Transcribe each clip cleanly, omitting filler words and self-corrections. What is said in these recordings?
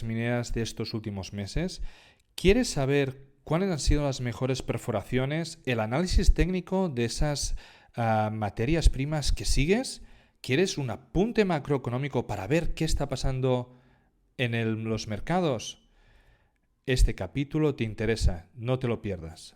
mineras de estos últimos meses? ¿Quieres saber cuáles han sido las mejores perforaciones, el análisis técnico de esas materias primas que sigues? ¿Quieres un apunte macroeconómico para ver qué está pasando en los mercados? Este capítulo te interesa, no te lo pierdas.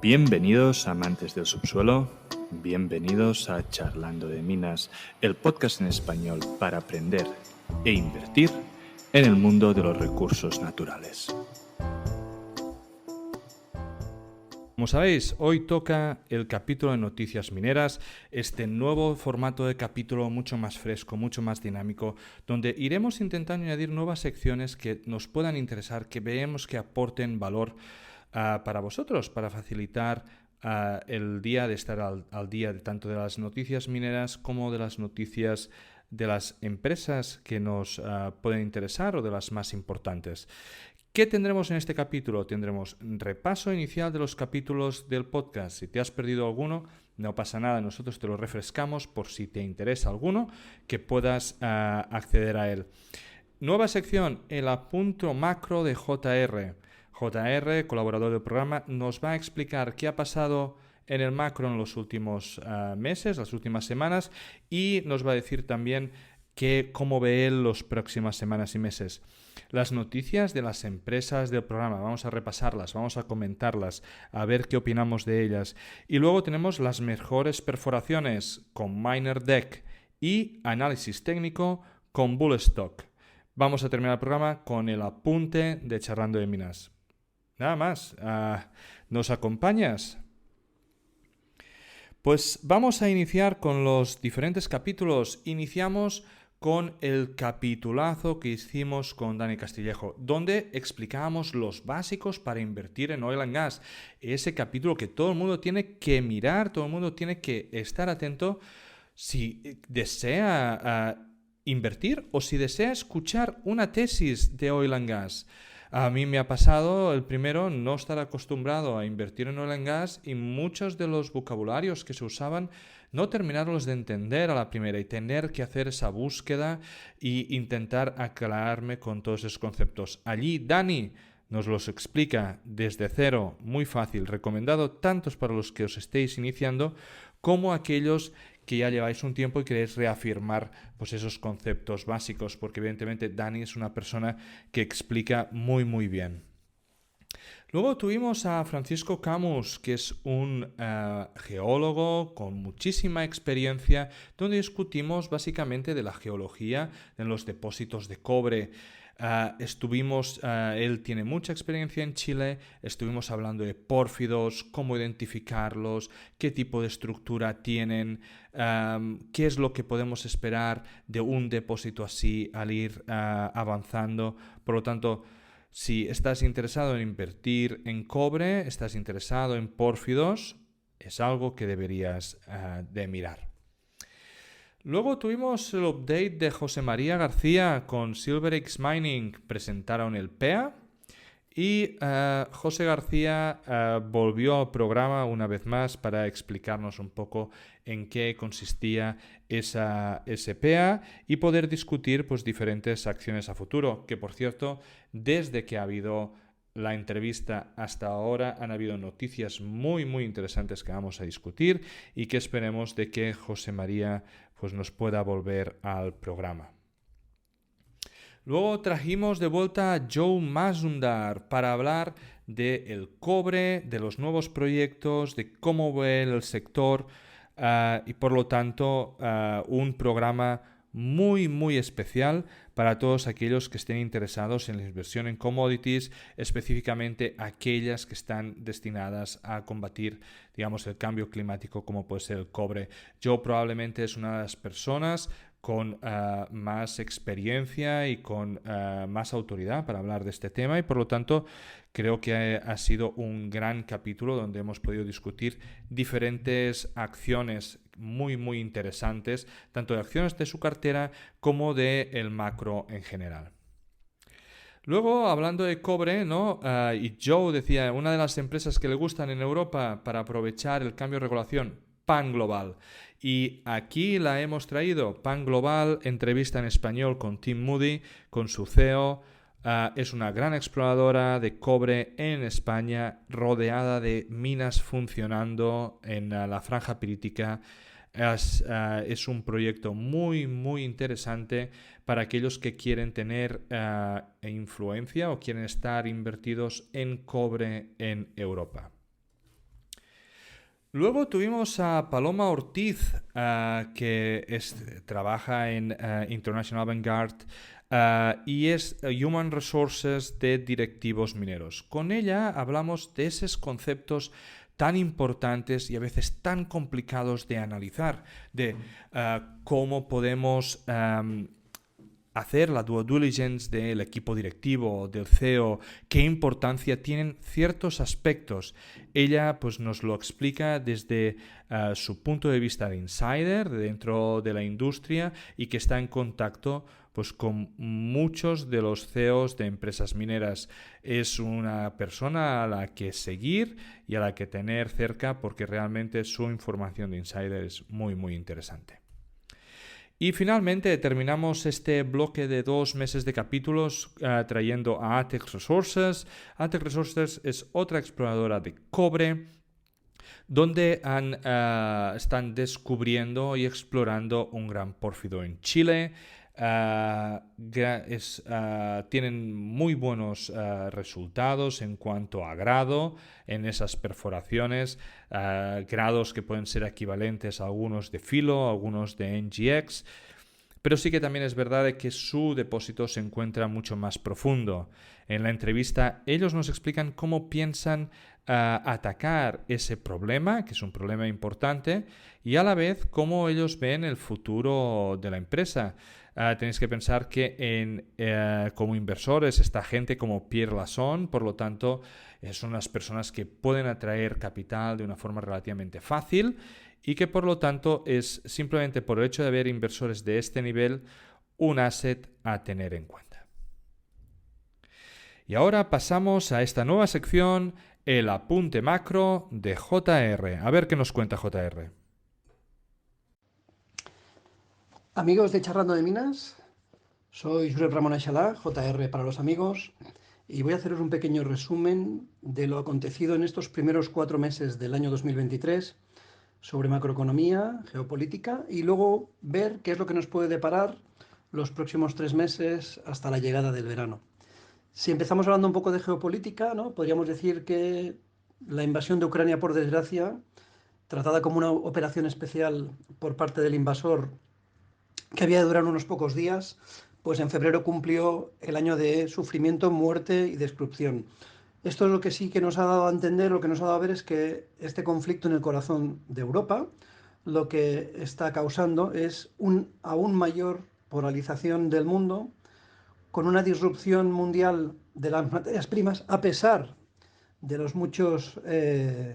Bienvenidos amantes del subsuelo, bienvenidos a Charlando de Minas, el podcast en español para aprender e invertir en el mundo de los recursos naturales. Como sabéis, hoy toca el capítulo de Noticias Mineras, este nuevo formato de capítulo mucho más fresco, mucho más dinámico, donde iremos intentando añadir nuevas secciones que nos puedan interesar, que veamos que aporten valor para vosotros, para facilitar el día de estar al día de tanto de las noticias mineras como de las noticias de las empresas que nos pueden interesar o de las más importantes. ¿Qué tendremos en este capítulo? Tendremos repaso inicial de los capítulos del podcast. Si te has perdido alguno, no pasa nada, nosotros te lo refrescamos por si te interesa alguno, que puedas acceder a él. Nueva sección, el apunto macro de JR. JR, colaborador del programa, nos va a explicar qué ha pasado en el macro en los últimos meses, las últimas semanas, y nos va a decir también cómo ve él las próximas semanas y meses. Las noticias de las empresas del programa, vamos a repasarlas, vamos a comentarlas, a ver qué opinamos de ellas. Y luego tenemos las mejores perforaciones con Miner Deck y análisis técnico con Bullstock. Vamos a terminar el programa con el apunte de Charlando de Minas. Nada más, ¿nos acompañas? Pues vamos a iniciar con los diferentes capítulos. Iniciamos con el capitulazo que hicimos con Dani Castillejo, donde explicábamos los básicos para invertir en oil and gas. Ese capítulo que todo el mundo tiene que mirar, todo el mundo tiene que estar atento si desea invertir o si desea escuchar una tesis de oil and gas. A mí me ha pasado, el primero, no estar acostumbrado a invertir en oil and gas y muchos de los vocabularios que se usaban no terminarlos de entender a la primera y tener que hacer esa búsqueda e intentar aclararme con todos esos conceptos. Allí Dani nos los explica desde cero, muy fácil, recomendado tantos para los que os estéis iniciando como aquellos que ya lleváis un tiempo y queréis reafirmar pues, esos conceptos básicos, porque evidentemente Dani es una persona que explica muy muy bien. Luego tuvimos a Francisco Camus, que es un geólogo con muchísima experiencia, donde discutimos básicamente de la geología en los depósitos de cobre. Él tiene mucha experiencia en Chile, estuvimos hablando de pórfidos, cómo identificarlos, qué tipo de estructura tienen, qué es lo que podemos esperar de un depósito así al ir avanzando. Por lo tanto, si estás interesado en invertir en cobre, estás interesado en pórfidos, es algo que deberías de mirar. Luego tuvimos el update de José María García con SilverX Mining. Presentaron el PEA y José García volvió al programa una vez más para explicarnos un poco en qué consistía ese PEA y poder discutir pues, diferentes acciones a futuro. Que por cierto, desde que ha habido la entrevista hasta ahora han habido noticias muy muy interesantes que vamos a discutir y que esperemos de que José María pues, nos pueda volver al programa. Luego trajimos de vuelta a Joe Mazumdar para hablar del cobre, de los nuevos proyectos, de cómo ve el sector y por lo tanto un programa muy muy especial para todos aquellos que estén interesados en la inversión en commodities, específicamente aquellas que están destinadas a combatir, digamos, el cambio climático como puede ser el cobre. Joe probablemente es una de las personas con más experiencia y con más autoridad para hablar de este tema y por lo tanto creo que ha sido un gran capítulo donde hemos podido discutir diferentes acciones muy muy interesantes, tanto de acciones de su cartera como del macro en general. Luego, hablando de cobre, ¿no? Y Joe decía, una de las empresas que le gustan en Europa para aprovechar el cambio de regulación, Pan Global. Y aquí la hemos traído, Pan Global, entrevista en español con Tim Moody, con su CEO. Es una gran exploradora de cobre en España, rodeada de minas funcionando en la franja pirítica. Es un proyecto muy, muy interesante para aquellos que quieren tener influencia o quieren estar invertidos en cobre en Europa. Luego tuvimos a Paloma Ortiz, que trabaja en International Vanguard y es Human Resources de directivos mineros. Con ella hablamos de esos conceptos tan importantes y a veces tan complicados de analizar, de cómo podemos hacer la due diligence del equipo directivo, del CEO, qué importancia tienen ciertos aspectos. Ella pues, nos lo explica desde su punto de vista de insider, dentro de la industria, y que está en contacto pues, con muchos de los CEOs de empresas mineras. Es una persona a la que seguir y a la que tener cerca porque realmente su información de insider es muy, muy interesante. Y finalmente terminamos este bloque de 2 meses de capítulos trayendo a Atex Resources. Atex Resources es otra exploradora de cobre donde están descubriendo y explorando un gran pórfido en Chile. Tienen muy buenos resultados en cuanto a grado en esas perforaciones, grados que pueden ser equivalentes a algunos de Filo, algunos de NGX, pero sí que también es verdad que su depósito se encuentra mucho más profundo. En la entrevista ellos nos explican cómo piensan atacar ese problema, que es un problema importante, y a la vez cómo ellos ven el futuro de la empresa. Tenéis que pensar que como inversores está gente como Pierre Lassonde, por lo tanto son unas personas que pueden atraer capital de una forma relativamente fácil y que por lo tanto es simplemente por el hecho de haber inversores de este nivel un asset a tener en cuenta. Y ahora pasamos a esta nueva sección, el apunte macro de JR. A ver qué nos cuenta JR. Amigos de Charlando de Minas, soy Josep Ramón Aixalà, JR para los amigos, y voy a haceros un pequeño resumen de lo acontecido en estos primeros 4 meses del año 2023 sobre macroeconomía, geopolítica, y luego ver qué es lo que nos puede deparar los próximos 3 meses hasta la llegada del verano. Si empezamos hablando un poco de geopolítica, ¿no? Podríamos decir que la invasión de Ucrania, por desgracia, tratada como una operación especial por parte del invasor, que había de durar unos pocos días, pues en febrero cumplió el año de sufrimiento, muerte y destrucción. Esto es lo que sí que nos ha dado a entender, lo que nos ha dado a ver es que este conflicto en el corazón de Europa lo que está causando es una aún mayor polarización del mundo, con una disrupción mundial de las materias primas, a pesar de los muchos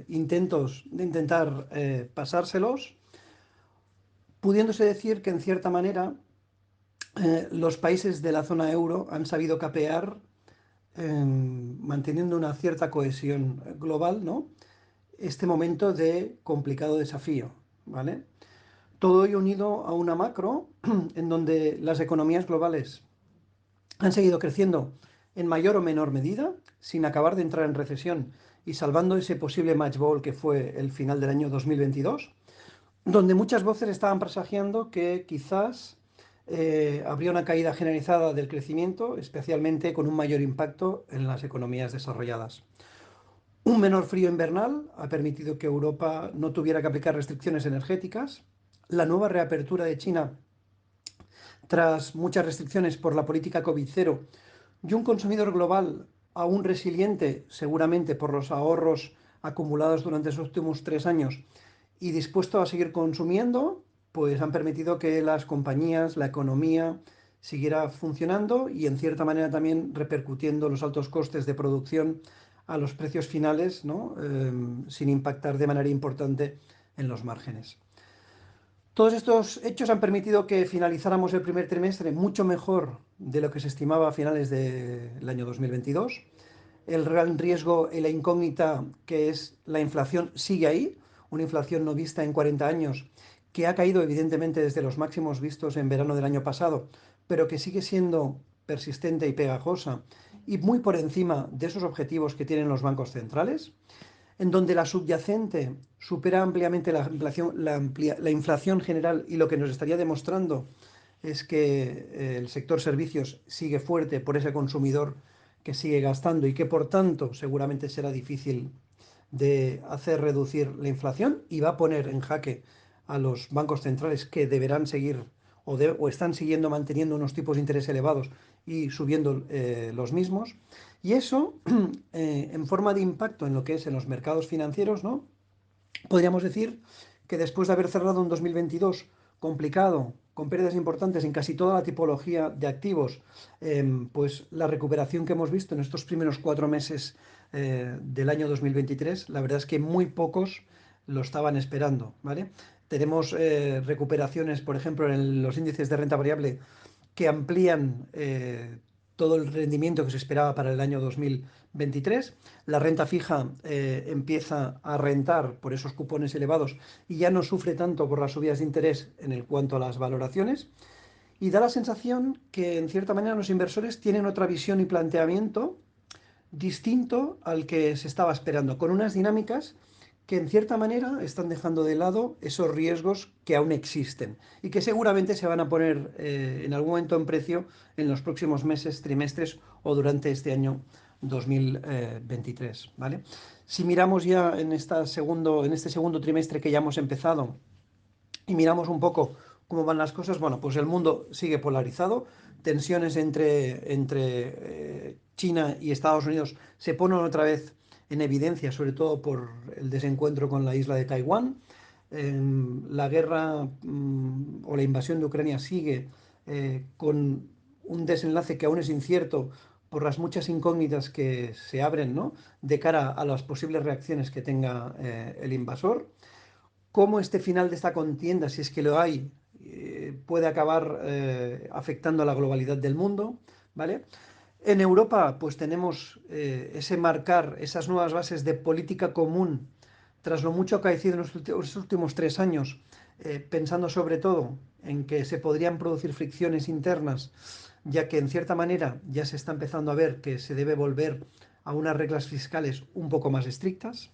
intentos de intentar pasárselos, pudiéndose decir que en cierta manera los países de la zona euro han sabido capear, manteniendo una cierta cohesión global, ¿no? Este momento de complicado desafío, ¿vale? Todo ello unido a una macro en donde las economías globales han seguido creciendo en mayor o menor medida, sin acabar de entrar en recesión y salvando ese posible match ball que fue el final del año 2022, donde muchas voces estaban presagiando que quizás habría una caída generalizada del crecimiento, especialmente con un mayor impacto en las economías desarrolladas. Un menor frío invernal ha permitido que Europa no tuviera que aplicar restricciones energéticas. La nueva reapertura de China, tras muchas restricciones por la política COVID-0, y un consumidor global aún resiliente, seguramente por los ahorros acumulados durante esos últimos 3 años, y dispuesto a seguir consumiendo, pues han permitido que las compañías, la economía siguiera funcionando y en cierta manera también repercutiendo los altos costes de producción a los precios finales, ¿no? Sin impactar de manera importante en los márgenes. Todos estos hechos han permitido que finalizáramos el primer trimestre mucho mejor de lo que se estimaba a finales del año 2022. El gran riesgo y la incógnita que es la inflación sigue ahí, una inflación no vista en 40 años que ha caído evidentemente desde los máximos vistos en verano del año pasado, pero que sigue siendo persistente y pegajosa y muy por encima de esos objetivos que tienen los bancos centrales, en donde la subyacente supera ampliamente la inflación general, y lo que nos estaría demostrando es que el sector servicios sigue fuerte por ese consumidor que sigue gastando y que por tanto seguramente será difícil de hacer reducir la inflación, y va a poner en jaque a los bancos centrales, que deberán seguir o están siguiendo manteniendo unos tipos de interés elevados y subiendo los mismos. Y eso, en forma de impacto en lo que es en los mercados financieros, ¿no? Podríamos decir que después de haber cerrado un 2022 complicado, con pérdidas importantes en casi toda la tipología de activos, pues la recuperación que hemos visto en estos primeros 4 meses del año 2023, la verdad es que muy pocos lo estaban esperando, ¿vale? Tenemos recuperaciones, por ejemplo, en los índices de renta variable, que amplían todo el rendimiento que se esperaba para el año 2023. La renta fija empieza a rentar por esos cupones elevados y ya no sufre tanto por las subidas de interés en el cuanto a las valoraciones. Y da la sensación que, en cierta manera, los inversores tienen otra visión y planteamiento distinto al que se estaba esperando, con unas dinámicas que en cierta manera están dejando de lado esos riesgos que aún existen y que seguramente se van a poner en algún momento en precio en los próximos meses, trimestres o durante este año 2023, ¿vale? Si miramos ya en este segundo trimestre que ya hemos empezado y miramos un poco cómo van las cosas, bueno, pues el mundo sigue polarizado, tensiones entre China y Estados Unidos se ponen otra vez en evidencia, sobre todo por el desencuentro con la isla de Taiwán. La guerra o la invasión de Ucrania sigue con un desenlace que aún es incierto por las muchas incógnitas que se abren, ¿no?, de cara a las posibles reacciones que tenga el invasor. Cómo este final de esta contienda, si es que lo hay, puede acabar afectando a la globalidad del mundo, ¿vale? En Europa, pues tenemos ese marcar, esas nuevas bases de política común, tras lo mucho acaecido en los últimos 3 años, pensando sobre todo en que se podrían producir fricciones internas, ya que en cierta manera ya se está empezando a ver que se debe volver a unas reglas fiscales un poco más estrictas.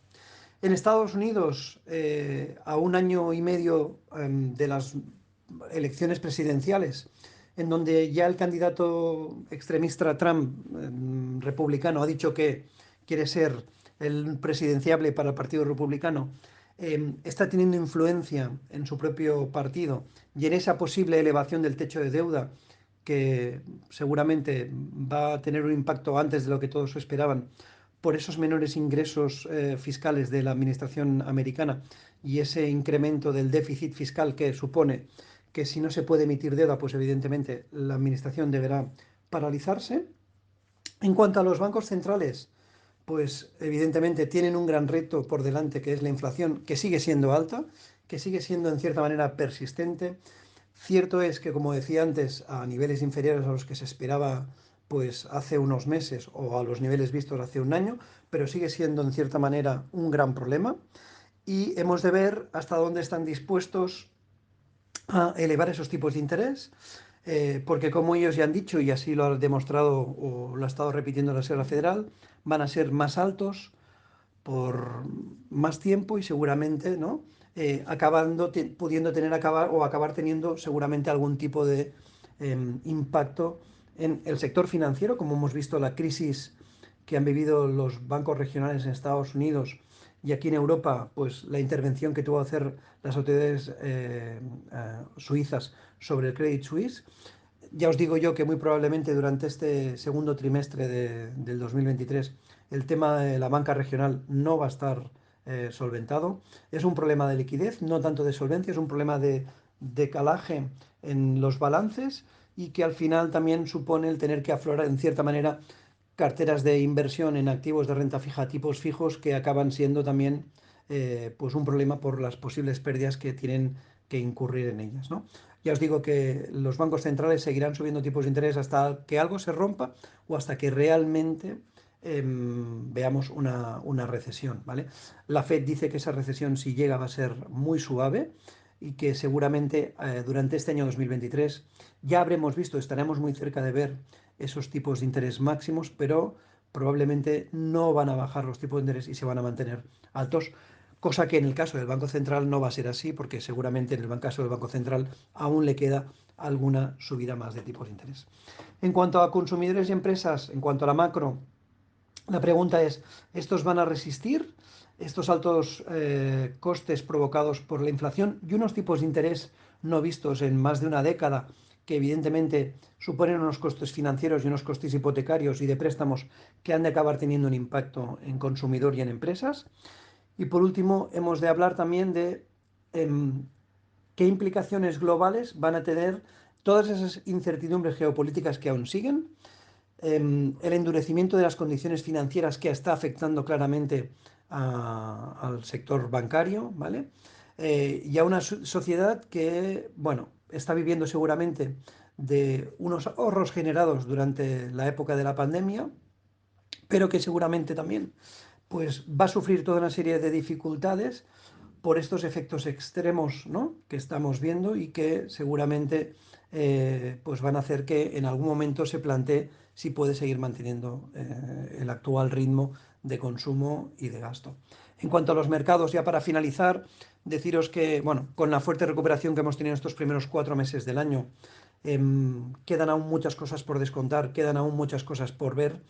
En Estados Unidos, a un año y medio de las elecciones presidenciales, en donde ya el candidato extremista Trump, republicano, ha dicho que quiere ser el presidenciable para el Partido Republicano, está teniendo influencia en su propio partido y en esa posible elevación del techo de deuda, que seguramente va a tener un impacto antes de lo que todos esperaban, por esos menores ingresos fiscales de la administración americana y ese incremento del déficit fiscal que supone que, si no se puede emitir deuda, pues evidentemente la administración deberá paralizarse. En cuanto a los bancos centrales, pues evidentemente tienen un gran reto por delante, que es la inflación, que sigue siendo alta, que sigue siendo en cierta manera persistente. Cierto es que, como decía antes, a niveles inferiores a los que se esperaba pues hace unos meses o a los niveles vistos hace un año, pero sigue siendo en cierta manera un gran problema, y hemos de ver hasta dónde están dispuestos a elevar esos tipos de interés, porque, como ellos ya han dicho, y así lo ha demostrado o lo ha estado repitiendo la Reserva Federal, van a ser más altos por más tiempo y seguramente, ¿no?, pudiendo tener acabar teniendo seguramente algún tipo de impacto en el sector financiero, como hemos visto la crisis que han vivido los bancos regionales en Estados Unidos, y aquí en Europa, pues la intervención que tuvo que hacer las autoridades suizas sobre el Credit Suisse. Ya os digo yo que muy probablemente durante este segundo trimestre del 2023 el tema de la banca regional no va a estar solventado. Es un problema de liquidez, no tanto de solvencia, es un problema de calaje en los balances, y que al final también supone el tener que aflorar en cierta manera carteras de inversión en activos de renta fija a tipos fijos, que acaban siendo también pues un problema por las posibles pérdidas que tienen que incurrir en ellas, ¿no? Ya os digo que los bancos centrales seguirán subiendo tipos de interés hasta que algo se rompa o hasta que realmente veamos una recesión, ¿vale? La Fed dice que esa recesión, si llega, va a ser muy suave. y que seguramente durante este año 2023 ya habremos visto, estaremos muy cerca de ver esos tipos de interés máximos, pero probablemente no van a bajar los tipos de interés y se van a mantener altos, cosa que en el caso del Banco Central no va a ser así, porque seguramente en el caso del Banco Central aún le queda alguna subida más de tipos de interés. En cuanto a consumidores y empresas, en cuanto a la macro, la pregunta es, ¿estos van a resistir estos altos costes provocados por la inflación y unos tipos de interés no vistos en más de una década, que evidentemente suponen unos costes financieros y unos costes hipotecarios y de préstamos que han de acabar teniendo un impacto en consumidor y en empresas? Y por último, hemos de hablar también de qué implicaciones globales van a tener todas esas incertidumbres geopolíticas que aún siguen, el endurecimiento de las condiciones financieras que está afectando claramente al sector bancario, ¿vale? Y a una sociedad que, bueno, está viviendo seguramente de unos ahorros generados durante la época de la pandemia, pero que seguramente también pues, va a sufrir toda una serie de dificultades por estos efectos extremos, ¿no?, que estamos viendo y que seguramente pues van a hacer que en algún momento se plantee si puede seguir manteniendo el actual ritmo de consumo y de gasto. En cuanto a los mercados, ya para finalizar, deciros que, bueno, con la fuerte recuperación que hemos tenido estos primeros 4 meses del año, quedan aún muchas cosas por descontar, quedan aún muchas cosas por ver.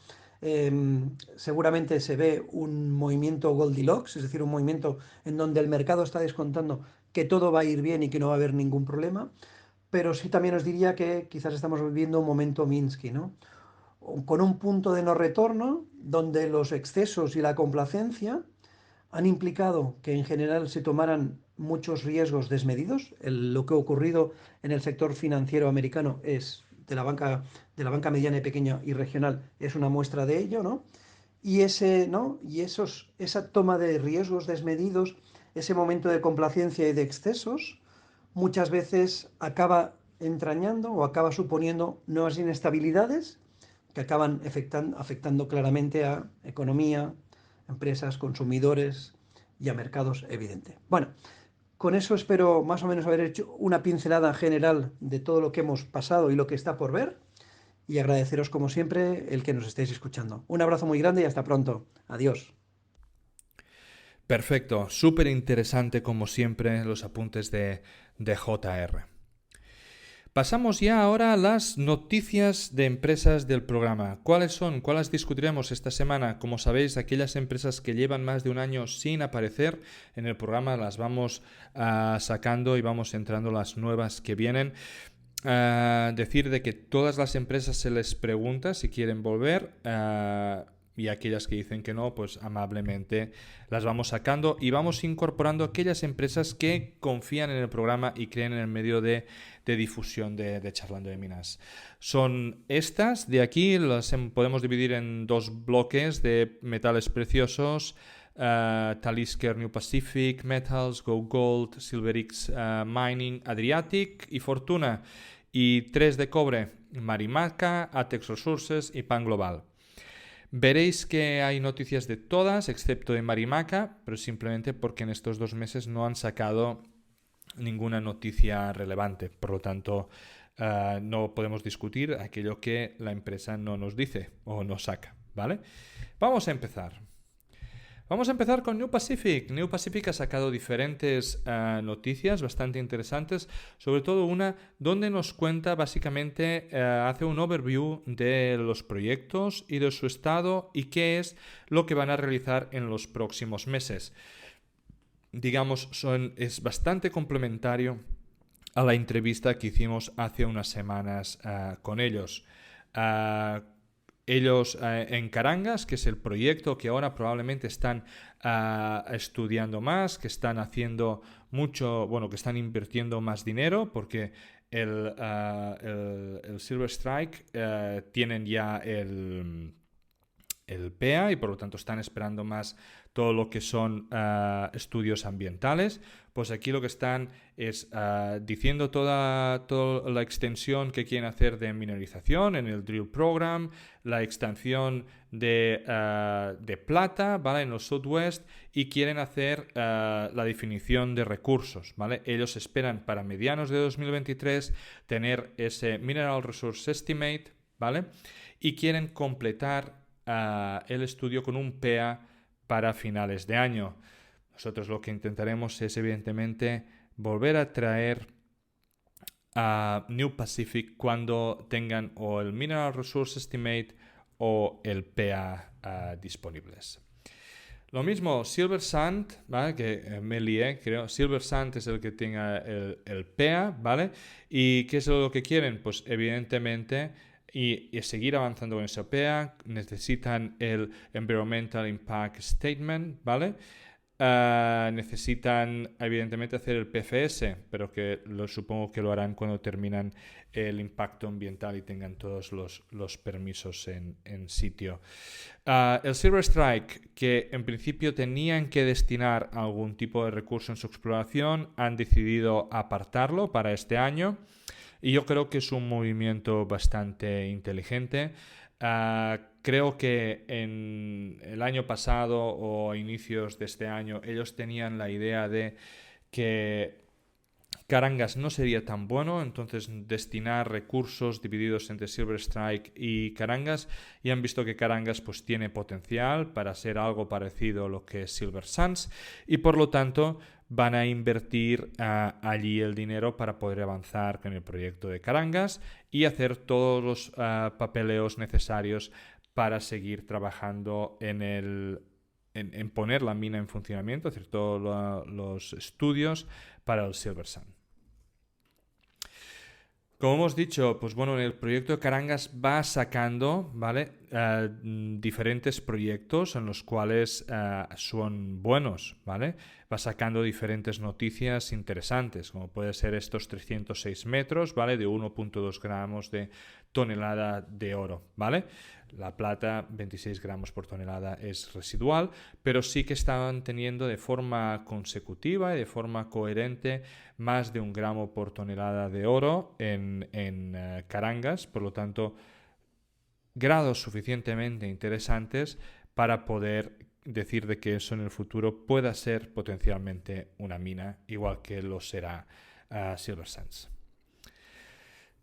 Seguramente se ve un movimiento Goldilocks, es decir, un movimiento en donde el mercado está descontando que todo va a ir bien y que no va a haber ningún problema, pero sí también os diría que quizás estamos viviendo un momento Minsky, ¿no?, con un punto de no retorno donde los excesos y la complacencia han implicado que en general se tomaran muchos riesgos desmedidos. Lo que ha ocurrido en el sector financiero americano es de la banca mediana y pequeña y regional es una muestra de ello, ¿no? Y ese, ¿no?, y esa toma de riesgos desmedidos, ese momento de complacencia y de excesos, muchas veces acaba entrañando o acaba suponiendo nuevas inestabilidades que acaban afectando claramente a economía, empresas, consumidores y a mercados, evidente. Bueno, con eso espero más o menos haber hecho una pincelada general de todo lo que hemos pasado y lo que está por ver, y agradeceros como siempre el que nos estéis escuchando. Un abrazo muy grande y hasta pronto. Adiós. Perfecto, súper interesante como siempre los apuntes de JR. Pasamos ya ahora a las noticias de empresas del programa. ¿Cuáles son? ¿Cuáles discutiremos esta semana? Como sabéis, aquellas empresas que llevan más de un año sin aparecer en el programa las vamos sacando y vamos entrando las nuevas que vienen. Decir de que todas las empresas se les pregunta si quieren volver, y aquellas que dicen que no, pues amablemente las vamos sacando y vamos incorporando aquellas empresas que confían en el programa y creen en el medio de difusión de Charlando de Minas. Son estas de aquí, las podemos dividir en dos bloques de metales preciosos: Talisker New Pacific Metals, Go Gold, Silverix Mining, Adriatic y Fortuna. Y 3 de cobre: Marimaca, Atex Resources y Pan Global. Veréis que hay noticias de todas, excepto de Marimaca, pero simplemente porque en estos 2 meses no han sacado ninguna noticia relevante. Por lo tanto, no podemos discutir aquello que la empresa no nos dice o no saca, ¿vale? Vamos a empezar. Vamos a empezar con New Pacific. New Pacific ha sacado diferentes noticias bastante interesantes, sobre todo una donde nos cuenta básicamente, hace un overview de los proyectos y de su estado y qué es lo que van a realizar en los próximos meses. Digamos, es bastante complementario a la entrevista que hicimos hace unas semanas con ellos. Ellos en Carangas, que es el proyecto que ahora probablemente están estudiando más, que están haciendo mucho, bueno, que están invirtiendo más dinero, porque el Silver Strike tienen ya el PEA y por lo tanto están esperando más todo lo que son estudios ambientales. Pues aquí lo que están es diciendo toda la extensión que quieren hacer de mineralización en el Drill Program, la extensión de plata, ¿vale? En el Southwest, y quieren hacer la definición de recursos, ¿vale? Ellos esperan para medianos de 2023 tener ese Mineral Resource Estimate, ¿vale? Y quieren completar el estudio con un PEA para finales de año. Nosotros lo que intentaremos es, evidentemente, volver a traer a New Pacific cuando tengan o el Mineral Resource Estimate o el PEA disponibles. Lo mismo, Silver Sand, ¿vale? Que me lié, creo. Silver Sand es el que tenga el PEA, ¿vale? ¿Y qué es lo que quieren? Pues evidentemente y seguir avanzando con ese PEA, necesitan el Environmental Impact Statement, ¿vale? Necesitan evidentemente hacer el PFS, pero que supongo que lo harán cuando terminan el impacto ambiental y tengan todos los permisos en sitio. El Silver Strike, que en principio tenían que destinar algún tipo de recurso en su exploración, han decidido apartarlo para este año. Y yo creo que es un movimiento bastante inteligente. Creo que en el año pasado o a inicios de este año ellos tenían la idea de que Carangas no sería tan bueno, entonces destinar recursos divididos entre Silver Strike y Carangas, y han visto que Carangas pues tiene potencial para ser algo parecido a lo que es Silver Sands, y por lo tanto van a invertir allí el dinero para poder avanzar con el proyecto de Carangas y hacer todos los papeleos necesarios para seguir trabajando en poner la mina en funcionamiento, hacer todos los estudios para el Silver Sand. Como hemos dicho, pues bueno, el proyecto de Carangas va sacando, ¿vale? Diferentes proyectos en los cuales son buenos, ¿vale? Va sacando diferentes noticias interesantes, como puede ser estos 306 metros, ¿vale? De 1.2 gramos de tonelada de oro, ¿vale? La plata, 26 gramos por tonelada, es residual, pero sí que estaban teniendo de forma consecutiva y de forma coherente más de 1 gramo por tonelada de oro en Carangas, por lo tanto, grados suficientemente interesantes para poder decir de que eso en el futuro pueda ser potencialmente una mina, igual que lo será Silver Sands.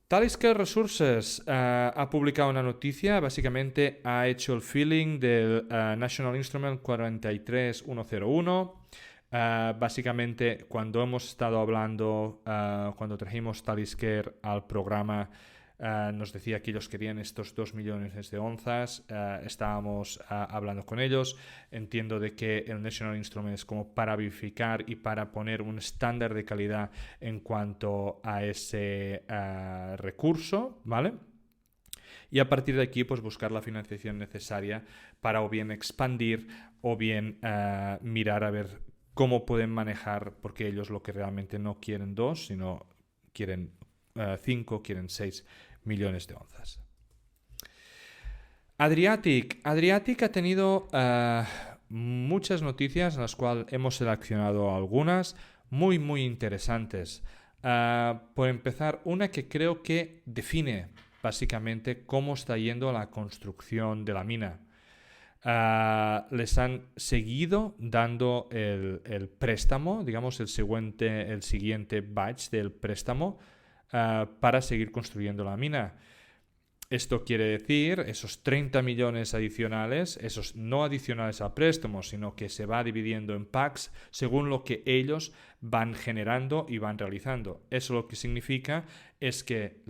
Talisker Resources ha publicado una noticia, básicamente ha hecho el filling del National Instrument 43101. Básicamente, cuando hemos estado hablando, cuando trajimos Talisker al programa, nos decía que ellos querían estos 2 millones de onzas. Estábamos hablando con ellos. Entiendo de que el National Instrument es como para verificar y para poner un estándar de calidad en cuanto a ese recurso, ¿vale? Y a partir de aquí, pues buscar la financiación necesaria para o bien expandir o bien mirar a ver cómo pueden manejar, porque ellos lo que realmente no quieren 2, sino quieren 5, quieren 6 millones de onzas. Adriatic ha tenido muchas noticias, en las cuales hemos seleccionado algunas muy interesantes. Por empezar, una que creo que define básicamente cómo está yendo la construcción de la mina. Les han seguido dando el préstamo, digamos el siguiente batch del préstamo para seguir construyendo la mina. Esto quiere decir esos 30 millones adicionales, esos no adicionales al préstamo, sino que se va dividiendo en packs según lo que ellos van generando y van realizando. Eso lo que significa es que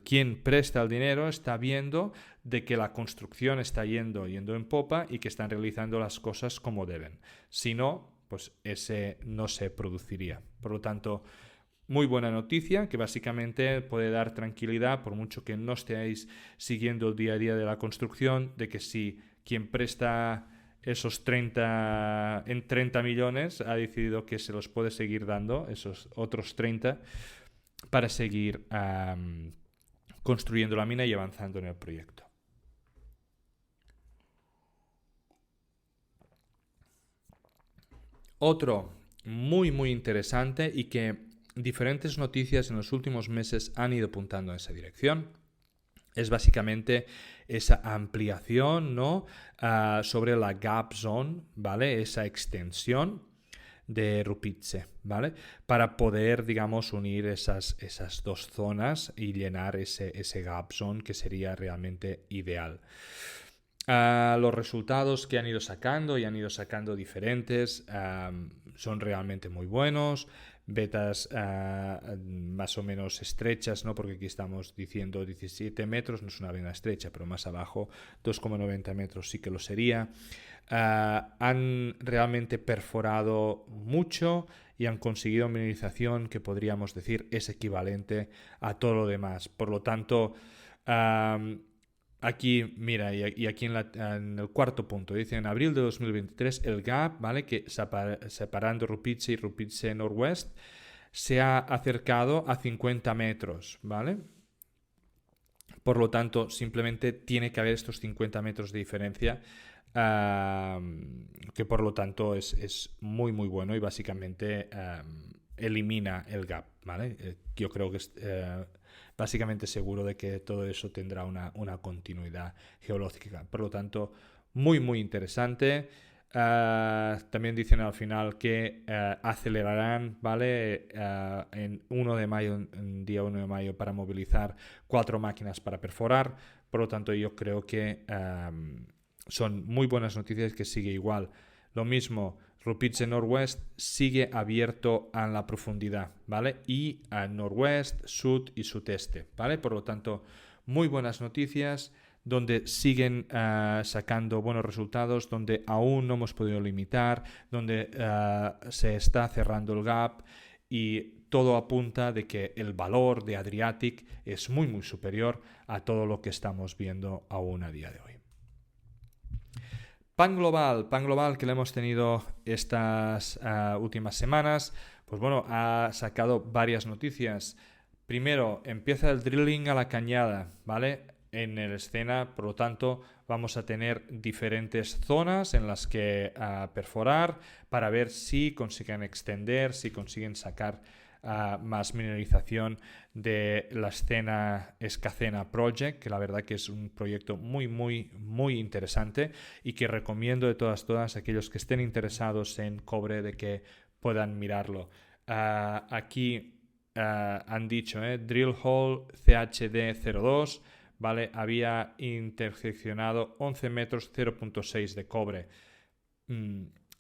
quien presta el dinero está viendo de que la construcción está yendo en popa y que están realizando las cosas como deben. Si no, pues ese no se produciría. Por lo tanto, muy buena noticia, que básicamente puede dar tranquilidad, por mucho que no estéis siguiendo el día a día de la construcción, de que si quien presta esos 30 millones ha decidido que se los puede seguir dando, esos otros 30, para seguir construyendo la mina y avanzando en el proyecto. Otro muy muy interesante y que diferentes noticias en los últimos meses han ido apuntando en esa dirección es básicamente esa ampliación, ¿no? Sobre la gap zone, ¿vale? Esa extensión de Rupice, ¿vale? Para poder, digamos, unir esas dos zonas y llenar ese gap zone que sería realmente ideal. Los resultados que han ido sacando y han ido sacando diferentes son realmente muy buenos. Betas más o menos estrechas, ¿no? Porque aquí estamos diciendo 17 metros, no es una vena estrecha, pero más abajo 2,90 metros sí que lo sería. Han realmente perforado mucho y han conseguido mineralización que podríamos decir es equivalente a todo lo demás. Por lo tanto, aquí, mira, y aquí en el cuarto punto, dice en abril de 2023 el gap, ¿vale? Que separando Rupice y Rupice Norwest se ha acercado a 50 metros, ¿vale? Por lo tanto, simplemente tiene que haber estos 50 metros de diferencia, que por lo tanto es muy muy bueno y básicamente elimina el gap, ¿vale? Yo creo que es básicamente seguro de que todo eso tendrá una continuidad geológica. Por lo tanto, muy muy interesante. También dicen al final que acelerarán, ¿vale? En 1 de mayo, en día 1 de mayo, para movilizar 4 máquinas para perforar. Por lo tanto, yo creo que son muy buenas noticias, que sigue igual. Lo mismo, Rupice Norwest sigue abierto a la profundidad, ¿vale? Y a noroeste, sur y sudeste, ¿vale? Por lo tanto, muy buenas noticias, donde siguen sacando buenos resultados, donde aún no hemos podido limitar, donde se está cerrando el gap y todo apunta de que el valor de Adriatic es muy muy superior a todo lo que estamos viendo aún a día de hoy. Pan Global que lo hemos tenido estas últimas semanas, pues bueno, ha sacado varias noticias. Primero, empieza el drilling a la cañada, ¿vale? En el escena, por lo tanto, vamos a tener diferentes zonas en las que perforar para ver si consiguen extender, si consiguen sacar más mineralización de la Escacena Project, que la verdad que es un proyecto muy muy muy interesante y que recomiendo de todas aquellos que estén interesados en cobre de que puedan mirarlo. Aquí han dicho drill hole CHD02, ¿vale? Había interseccionado 11 metros 0.6 de cobre.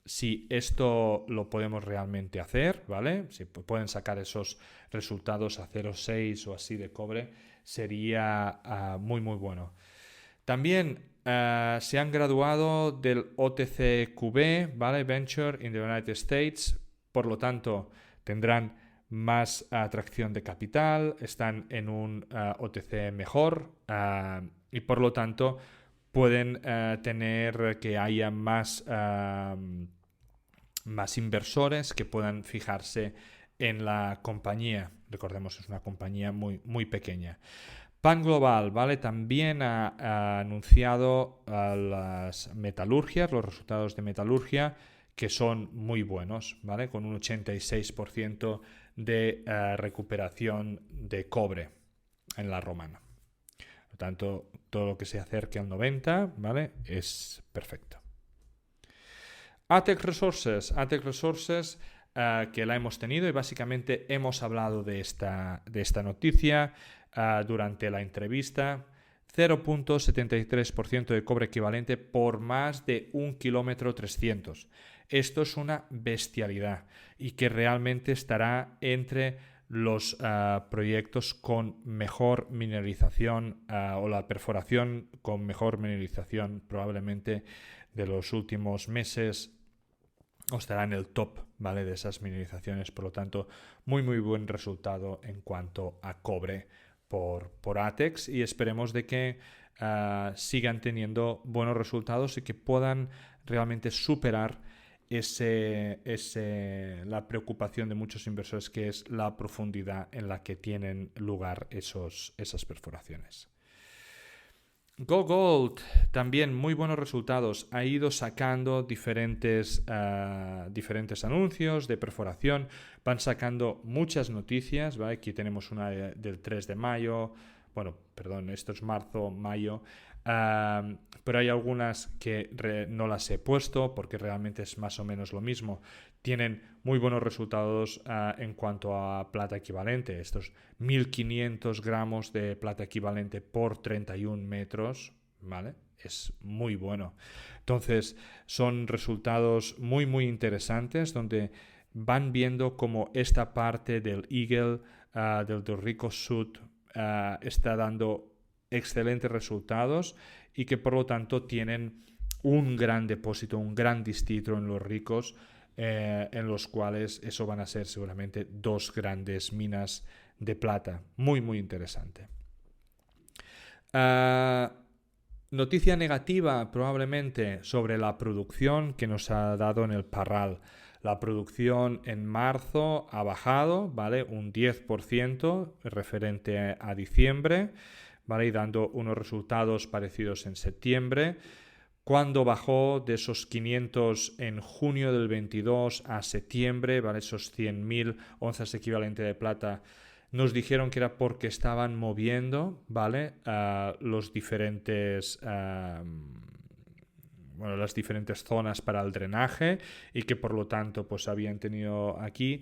Si esto lo podemos realmente hacer, ¿vale? Si pueden sacar esos resultados a 0,6 o así de cobre, sería muy muy bueno. También se han graduado del OTCQB, ¿vale? Venture in the United States, por lo tanto tendrán más atracción de capital, están en un OTC mejor y por lo tanto pueden tener que haya más inversores que puedan fijarse en la compañía. Recordemos, es una compañía muy, muy pequeña. Pan Global, ¿vale? También ha anunciado las metalurgias, los resultados de metalurgia, que son muy buenos, ¿vale? Con un 86% de recuperación de cobre en la romana. Por lo tanto, todo lo que se acerque al 90, ¿vale? Es perfecto. Atec Resources, que la hemos tenido y básicamente hemos hablado de esta noticia durante la entrevista. 0.73% de cobre equivalente por más de 1,3 km. Esto es una bestialidad y que realmente estará entre los proyectos con mejor mineralización o la perforación con mejor mineralización probablemente de los últimos meses, o estará en el top, ¿vale? De esas mineralizaciones. Por lo tanto, muy muy buen resultado en cuanto a cobre por ATEX y esperemos de que sigan teniendo buenos resultados y que puedan realmente superar la preocupación de muchos inversores, que es la profundidad en la que tienen lugar esas perforaciones. GoGold, también muy buenos resultados. Ha ido sacando diferentes anuncios de perforación. Van sacando muchas noticias, ¿vale? Aquí tenemos una del 3 de mayo. Bueno, perdón, esto es marzo, mayo. Pero hay algunas que no las he puesto porque realmente es más o menos lo mismo. Tienen muy buenos resultados en cuanto a plata equivalente. Estos 1500 gramos de plata equivalente por 31 metros, ¿vale? Es muy bueno. Entonces, son resultados muy, muy interesantes donde van viendo cómo esta parte del Eagle, del Dorrico Sud, está dando excelentes resultados y que por lo tanto tienen un gran depósito, un gran distrito en los ricos, en los cuales eso van a ser seguramente 2 grandes minas de plata. Muy, muy interesante. Noticia negativa probablemente sobre la producción que nos ha dado en el Parral. La producción en marzo ha bajado, ¿vale? Un 10% referente a diciembre, ¿vale? Y dando unos resultados parecidos en septiembre. Cuando bajó de esos 500 en junio del 22 a septiembre, ¿vale? Esos 100.000 onzas equivalente de plata, nos dijeron que era porque estaban moviendo, ¿vale? Las diferentes zonas para el drenaje y que por lo tanto pues habían tenido aquí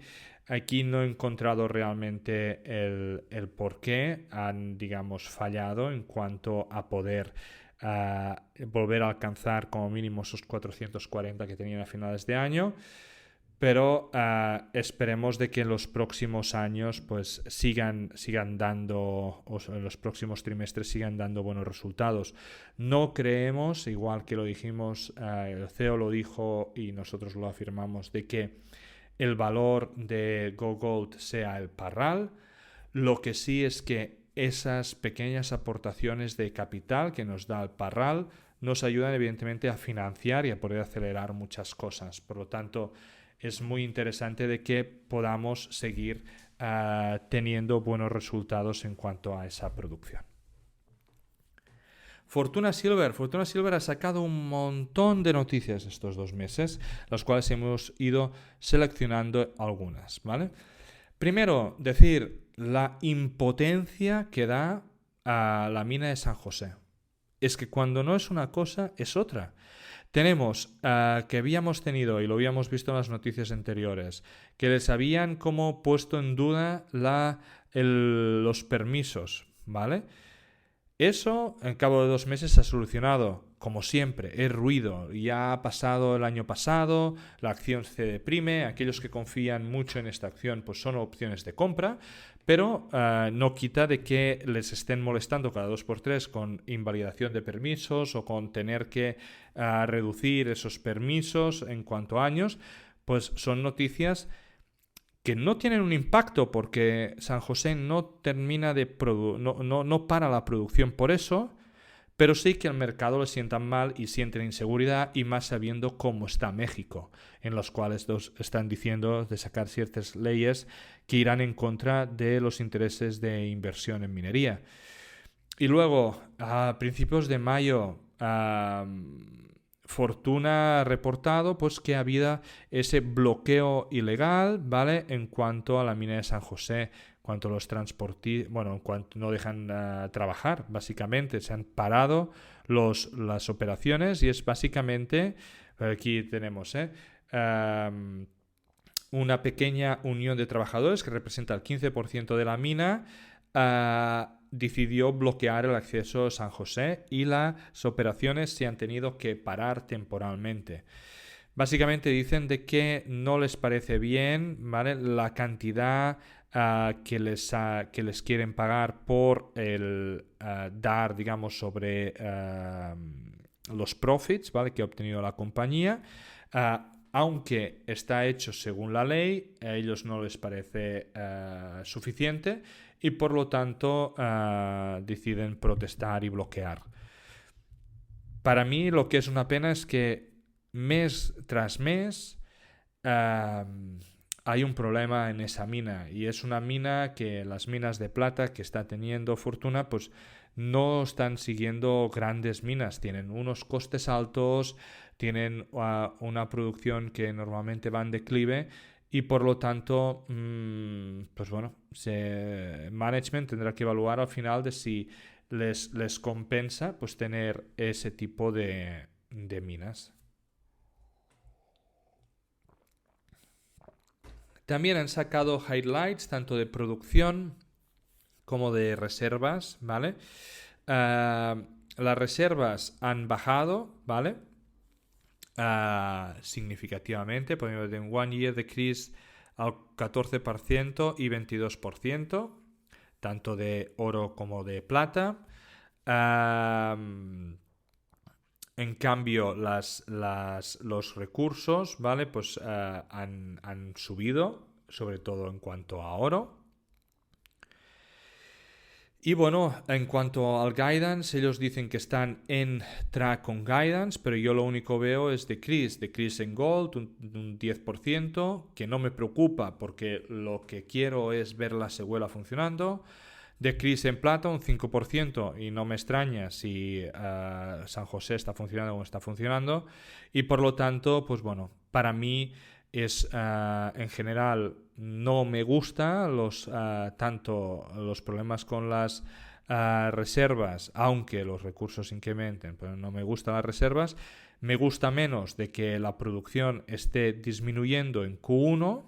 no he encontrado realmente el por qué han, digamos, fallado en cuanto a poder volver a alcanzar como mínimo esos 440 que tenían a finales de año. Pero esperemos de que en los próximos años pues sigan dando, o en los próximos trimestres sigan dando buenos resultados. No creemos, igual que lo dijimos, el CEO lo dijo y nosotros lo afirmamos, de que el valor de GoGold sea el Parral. Lo que sí es que esas pequeñas aportaciones de capital que nos da el Parral nos ayudan evidentemente a financiar y a poder acelerar muchas cosas. Por lo tanto, es muy interesante de que podamos seguir teniendo buenos resultados en cuanto a esa producción. Fortuna Silver ha sacado un montón de noticias estos 2 meses, las cuales hemos ido seleccionando algunas, ¿vale? Primero, decir la impotencia que da a la mina de San José. Es que cuando no es una cosa, es otra. Tenemos que habíamos tenido, y lo habíamos visto en las noticias anteriores, que les habían como puesto en duda los permisos, ¿vale? Eso, en cabo de 2 meses, se ha solucionado. Como siempre, es ruido. Ya ha pasado el año pasado, la acción se deprime. Aquellos que confían mucho en esta acción pues son opciones de compra, pero no quita de que les estén molestando cada 2x3 con invalidación de permisos o con tener que reducir esos permisos en cuanto a años. Pues son noticias que no tienen un impacto porque San José no termina de no para la producción por eso, pero sí que al mercado le sientan mal y sienten inseguridad, y más sabiendo cómo está México, en los cuales están diciendo de sacar ciertas leyes que irán en contra de los intereses de inversión en minería. Y luego, a principios de mayo, Fortuna ha reportado pues que ha habido ese bloqueo ilegal, ¿vale? En cuanto a la mina de San José, en cuanto a los transportistas, en cuanto no dejan trabajar, básicamente se han parado las operaciones, y es básicamente, aquí tenemos una pequeña unión de trabajadores que representa el 15% de la mina, decidió bloquear el acceso a San José, y las operaciones se han tenido que parar temporalmente. Básicamente dicen de que no les parece bien, ¿vale?, la cantidad que les quieren pagar por el dar, digamos, sobre los profits, ¿vale?, que ha obtenido la compañía. Aunque está hecho según la ley, a ellos no les parece suficiente, y por lo tanto deciden protestar y bloquear. Para mí lo que es una pena es que mes tras mes hay un problema en esa mina, y es una mina que las minas de plata que está teniendo Fortuna pues no están siguiendo grandes minas, tienen unos costes altos, tienen una producción que normalmente va en declive y por lo tanto, pues bueno, management tendrá que evaluar al final de si les compensa pues tener ese tipo de minas. También han sacado highlights tanto de producción como de reservas, ¿vale? Las reservas han bajado, ¿vale? Significativamente, por ejemplo, en One Year decrease al 14% y 22%, tanto de oro como de plata. En cambio, los recursos, ¿vale? Pues han subido, sobre todo en cuanto a oro. Y bueno, en cuanto al guidance, ellos dicen que están en track con guidance, pero yo lo único veo es decrease en gold, un 10%, que no me preocupa porque lo que quiero es ver la secuela funcionando. Decrease en plata, un 5%, y no me extraña si San José está funcionando o no está funcionando. Y por lo tanto, pues bueno, para mí es en general no me gusta tanto los problemas con las reservas, aunque los recursos incrementen, pero no me gustan las reservas. Me gusta menos de que la producción esté disminuyendo en Q1,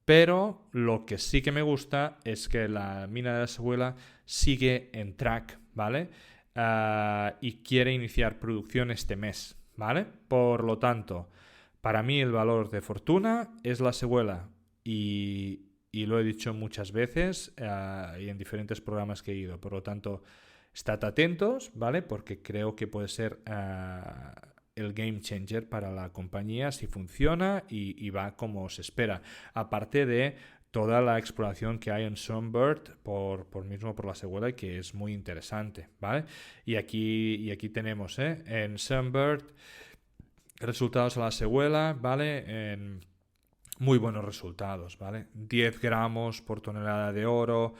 pero lo que sí que me gusta es que la mina de la Seguela sigue en track, ¿vale? Y quiere iniciar producción este mes, ¿vale? Por lo tanto, para mí el valor de fortuna es la Seguela y lo he dicho muchas veces y en diferentes programas que he ido. Por lo tanto, estad atentos, ¿vale? Porque creo que puede ser el game changer para la compañía si funciona y va como se espera. Aparte de toda la exploración que hay en Sunbird por la Seguela, que es muy interesante, ¿vale? Y aquí tenemos en Sunbird resultados a la Seguela, ¿vale? En muy buenos resultados, ¿vale? 10 gramos por tonelada de oro,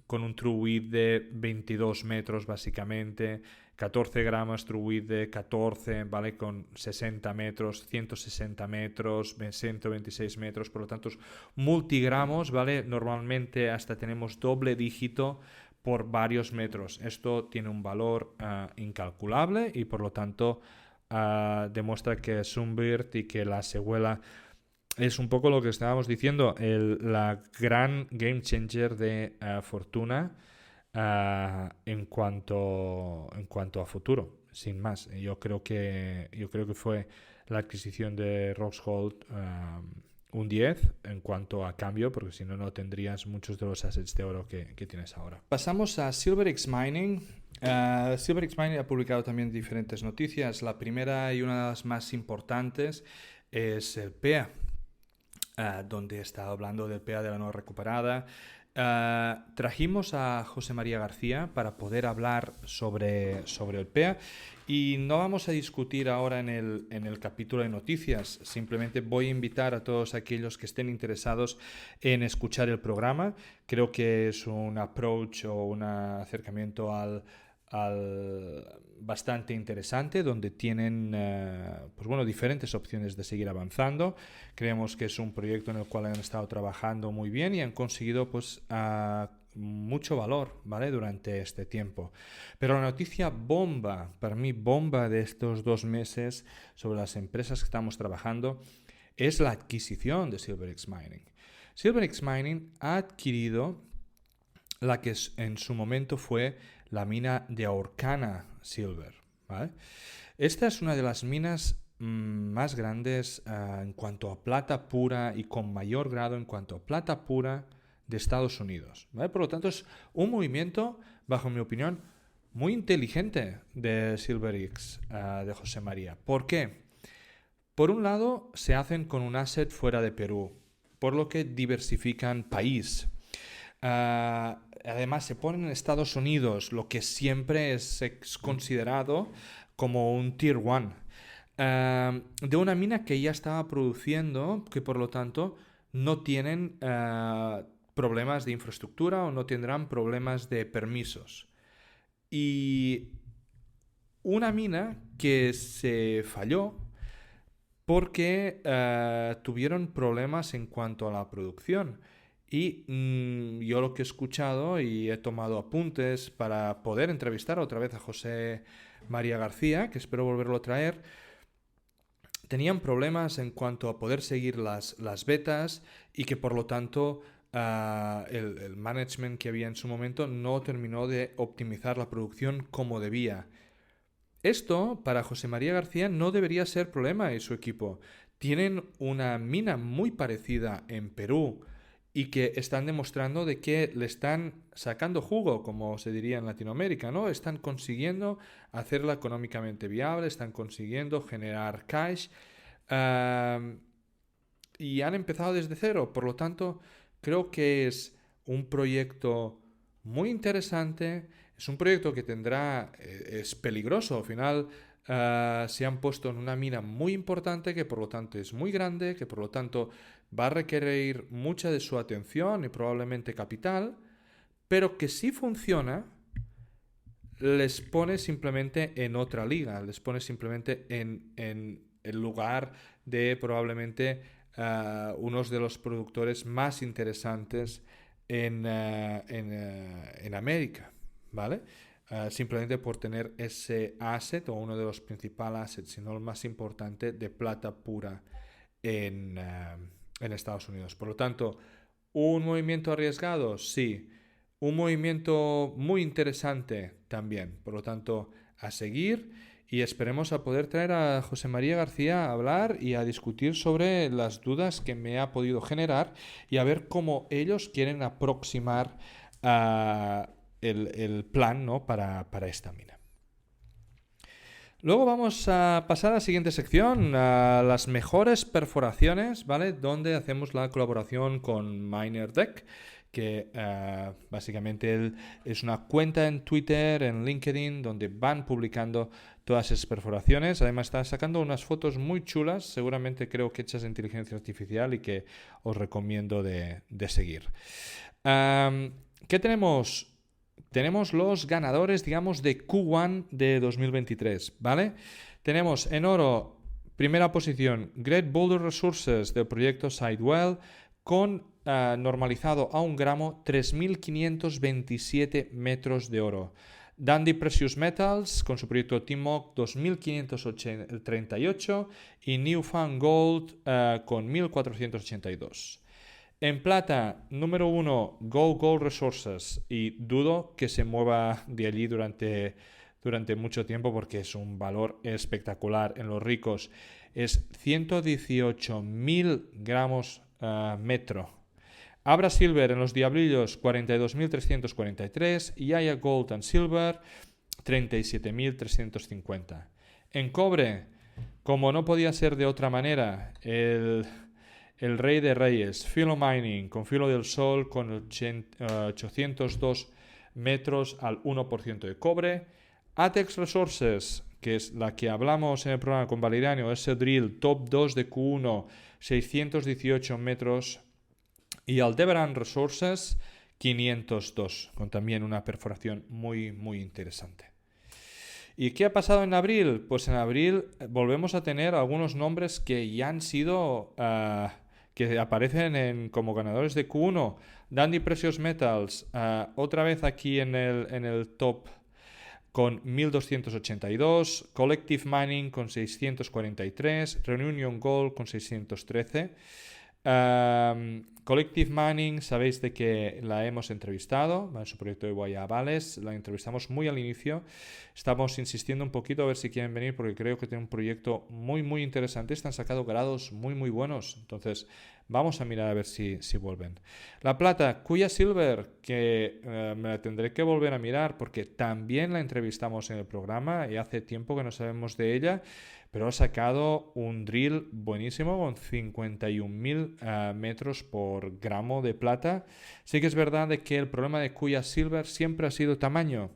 con un true width de 22 metros básicamente, 14 gramos true width de 14, ¿vale? Con 60 metros, 160 metros, 126 metros, por lo tanto, multigramos, ¿vale? Normalmente hasta tenemos doble dígito por varios metros. Esto tiene un valor incalculable y por lo tanto demuestra que Sunbird y que la Seguela es un poco lo que estábamos diciendo, la gran game changer de Fortuna en cuanto a futuro, sin más. Yo creo que fue la adquisición de Roxgold un 10 en cuanto a cambio, porque si no, no tendrías muchos de los assets de oro que tienes ahora. Pasamos a SilverX Mining. SilverX Mining ha publicado también diferentes noticias. La primera y una de las más importantes es el PEA, donde está hablando del PEA de la nueva recuperada. Trajimos a José María García para poder hablar sobre el PEA y no vamos a discutir ahora en el capítulo de noticias. Simplemente voy a invitar a todos aquellos que estén interesados en escuchar el programa. Creo que es un approach o un acercamiento al bastante interesante, donde tienen diferentes opciones de seguir avanzando. Creemos que es un proyecto en el cual han estado trabajando muy bien y han conseguido mucho valor, ¿vale? Durante este tiempo. Pero la noticia bomba, para mí bomba de estos 2 meses sobre las empresas que estamos trabajando es la adquisición de SilverX Mining. SilverX Mining ha adquirido la que en su momento fue la mina de Aurcana Silver, ¿vale? Esta es una de las minas más grandes en cuanto a plata pura y con mayor grado en cuanto a plata pura de Estados Unidos, ¿vale? Por lo tanto, es un movimiento, bajo mi opinión, muy inteligente de SilverX, de José María. ¿Por qué? Por un lado, se hacen con un asset fuera de Perú, por lo que diversifican país. Además se ponen en Estados Unidos, lo que siempre es considerado como un Tier 1 de una mina que ya estaba produciendo, que por lo tanto no tienen problemas de infraestructura o no tendrán problemas de permisos. Y una mina que se falló porque tuvieron problemas en cuanto a la producción. Y yo lo que he escuchado y he tomado apuntes para poder entrevistar otra vez a José María García, que espero volverlo a traer, tenían problemas en cuanto a poder seguir las betas y que por lo tanto el management que había en su momento no terminó de optimizar la producción como debía. Esto para José María García no debería ser problema y su equipo. Tienen una mina muy parecida en Perú y que están demostrando de que le están sacando jugo, como se diría en Latinoamérica, ¿no? Están consiguiendo hacerla económicamente viable, están consiguiendo generar cash y han empezado desde cero. Por lo tanto, creo que es un proyecto muy interesante, es un proyecto que es peligroso, al final se han puesto en una mina muy importante que por lo tanto es muy grande, que por lo tanto va a requerir mucha de su atención y probablemente capital, pero que si funciona les pone simplemente en otra liga, les pone simplemente en el lugar de probablemente unos de los productores más interesantes en América, ¿vale? Simplemente por tener ese asset o uno de los principales assets, si no el más importante, de plata pura en Estados Unidos. Por lo tanto, ¿un movimiento arriesgado? Sí. Un movimiento muy interesante también. Por lo tanto, a seguir y esperemos a poder traer a José María García a hablar y a discutir sobre las dudas que me ha podido generar y a ver cómo ellos quieren aproximar el plan, ¿no? para esta mina. Luego vamos a pasar a la siguiente sección, a las mejores perforaciones, ¿vale? Donde hacemos la colaboración con MinerDeck, que básicamente es una cuenta en Twitter, en LinkedIn, donde van publicando todas esas perforaciones. Además está sacando unas fotos muy chulas, seguramente creo que hechas de inteligencia artificial y que os recomiendo de seguir. ¿Qué tenemos? Tenemos los ganadores, digamos, de Q1 de 2023, ¿vale? Tenemos en oro, primera posición, Great Boulder Resources del proyecto Sidewell, con normalizado a 1 gramo 3.527 metros de oro. Dundee Precious Metals con su proyecto Timok 2.538 y Newfound Gold con 1.482. En plata, número 1, Gold Resources, y dudo que se mueva de allí durante mucho tiempo porque es un valor espectacular en los ricos. Es 118.000 gramos metro. Abra Silver en los Diablillos 42.343 y Aya Gold and Silver 37.350. En cobre, como no podía ser de otra manera, el rey de reyes, Filo Mining, con Filo del Sol, con 802 metros al 1% de cobre. Atex Resources, que es la que hablamos en el programa con Valeriano, ese drill top 2 de Q1, 618 metros. Y Aldebaran Resources, 502, con también una perforación muy, muy interesante. ¿Y qué ha pasado en abril? Pues en abril volvemos a tener algunos nombres que ya han sido... que aparecen como ganadores de Q1. Dundee Precious Metals, otra vez aquí en el top con 1.282, Collective Mining con 643, Reunion Gold con 613. Collective Mining, sabéis de que la hemos entrevistado en su proyecto de Guayabales, la entrevistamos muy al inicio, estamos insistiendo un poquito a ver si quieren venir porque creo que tiene un proyecto muy muy interesante, están sacando grados muy muy buenos, entonces vamos a mirar a ver si vuelven. La plata, Kuya Silver, que me la tendré que volver a mirar porque también la entrevistamos en el programa y hace tiempo que no sabemos de ella, pero ha sacado un drill buenísimo con 51.000 metros por gramo de plata. Sí que es verdad de que el problema de Kuya Silver siempre ha sido tamaño.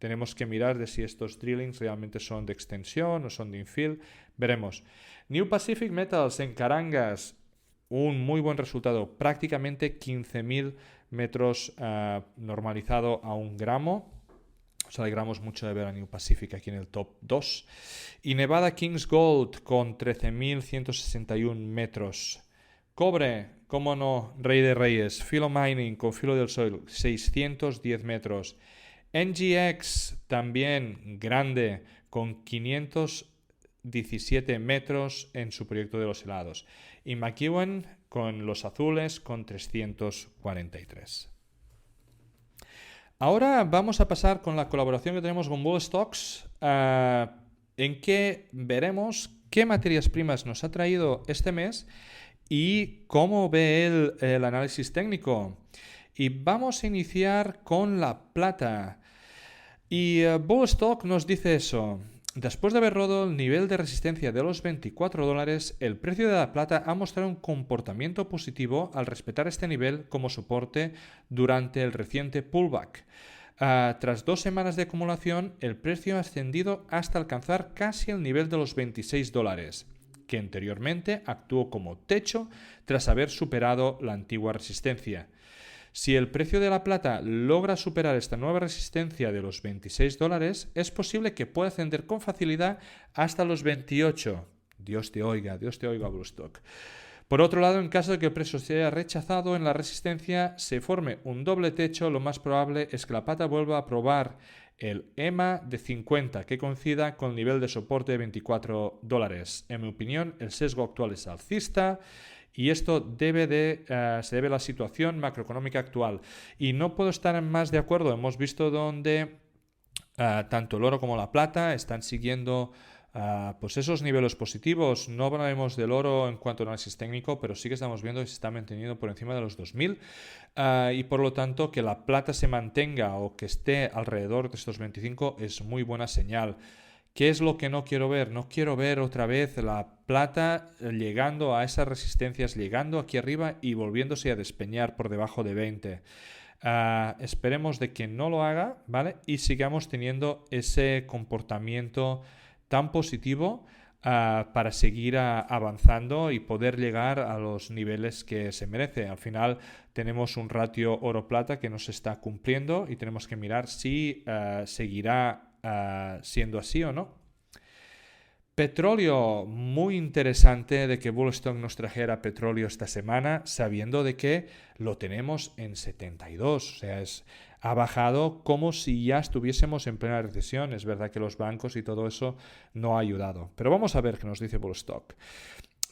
Tenemos que mirar de si estos drillings realmente son de extensión o son de infill. Veremos. New Pacific Metals en Carangas. un muy buen resultado, prácticamente 15.000 metros normalizado a 1 gramo. Os alegramos mucho de ver a New Pacific aquí en el top 2. Y Nevada Kings Gold con 13.161 metros. Cobre, cómo no, rey de reyes. Filo Mining con filo del sol, 610 metros. NGX también grande, con 517 metros en su proyecto de los helados. Y McEwen con los azules con 343. Ahora vamos a pasar con la colaboración que tenemos con Bull Stocks, en que veremos qué materias primas nos ha traído este mes y cómo ve el análisis técnico. Y vamos a iniciar con la plata. Y Bull Stock nos dice eso. Después de haber roto el nivel de resistencia de los $24, el precio de la plata ha mostrado un comportamiento positivo al respetar este nivel como soporte durante el reciente pullback. Tras 2 semanas de acumulación, el precio ha ascendido hasta alcanzar casi el nivel de los $26, que anteriormente actuó como techo tras haber superado la antigua resistencia. Si el precio de la plata logra superar esta nueva resistencia de los $26, es posible que pueda ascender con facilidad hasta los 28. Dios te oiga, Bull Stock. Por otro lado, en caso de que el precio sea rechazado en la resistencia, se forme un doble techo, lo más probable es que la plata vuelva a probar el EMA de 50, que coincida con el nivel de soporte de $24. En mi opinión, el sesgo actual es alcista. Y esto se debe a la situación macroeconómica actual. Y no puedo estar más de acuerdo. Hemos visto donde tanto el oro como la plata están siguiendo pues esos niveles positivos. No hablaremos del oro en cuanto a análisis técnico, pero sí que estamos viendo que se está manteniendo por encima de los 2.000. Y por lo tanto, que la plata se mantenga o que esté alrededor de estos 25 es muy buena señal. ¿Qué es lo que no quiero ver? No quiero ver otra vez la plata llegando a esas resistencias, llegando aquí arriba y volviéndose a despeñar por debajo de 20. Esperemos de que no lo haga, ¿vale? Y sigamos teniendo ese comportamiento tan positivo para seguir avanzando y poder llegar a los niveles que se merece. Al final tenemos un ratio oro-plata que no se está cumpliendo y tenemos que mirar si seguirá siendo así o no. Petróleo, muy interesante de que Bull Stock nos trajera petróleo esta semana, sabiendo de que lo tenemos en 72, o sea, ha bajado como si ya estuviésemos en plena recesión. Es verdad que los bancos y todo eso no ha ayudado, pero vamos a ver qué nos dice Bull Stock.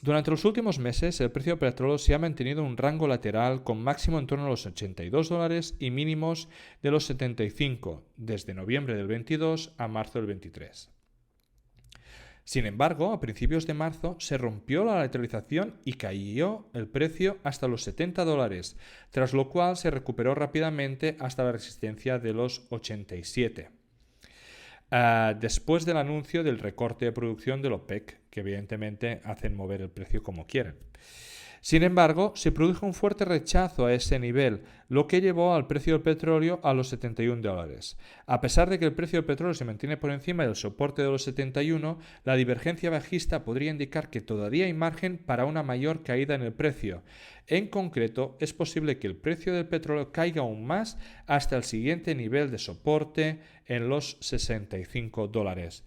Durante los últimos meses, el precio del petróleo se ha mantenido en un rango lateral con máximo en torno a los $82 y mínimos de los 75 desde noviembre del 22 a marzo del 23. Sin embargo, a principios de marzo se rompió la lateralización y cayó el precio hasta los $70, tras lo cual se recuperó rápidamente hasta la resistencia de los 87. Después del anuncio del recorte de producción del OPEC, que evidentemente hacen mover el precio como quieren. Sin embargo, se produjo un fuerte rechazo a ese nivel, lo que llevó al precio del petróleo a los $71. A pesar de que el precio del petróleo se mantiene por encima del soporte de los 71, la divergencia bajista podría indicar que todavía hay margen para una mayor caída en el precio. En concreto, es posible que el precio del petróleo caiga aún más hasta el siguiente nivel de soporte en los $65.